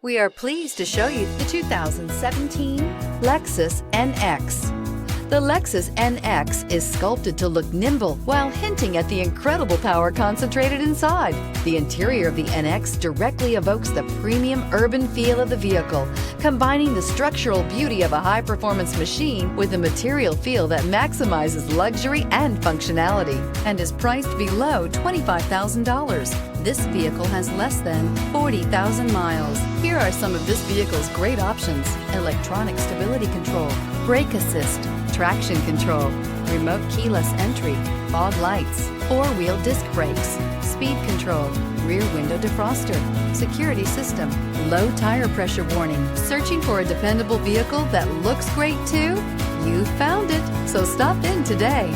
We are pleased to show you the 2017 Lexus NX. The Lexus NX is sculpted to look nimble while hinting at the incredible power concentrated inside. The interior of the NX directly evokes the premium urban feel of the vehicle, combining the structural beauty of a high-performance machine with a material feel that maximizes luxury and functionality, and is priced below $25,000. This vehicle has less than 40,000 miles. Here are some of this vehicle's great options: electronic stability control, brake assist, traction control, remote keyless entry, fog lights, four-wheel disc brakes, speed control, rear window defroster, security system, low tire pressure warning. Searching for a dependable vehicle that looks great too? You found it, so stop in today.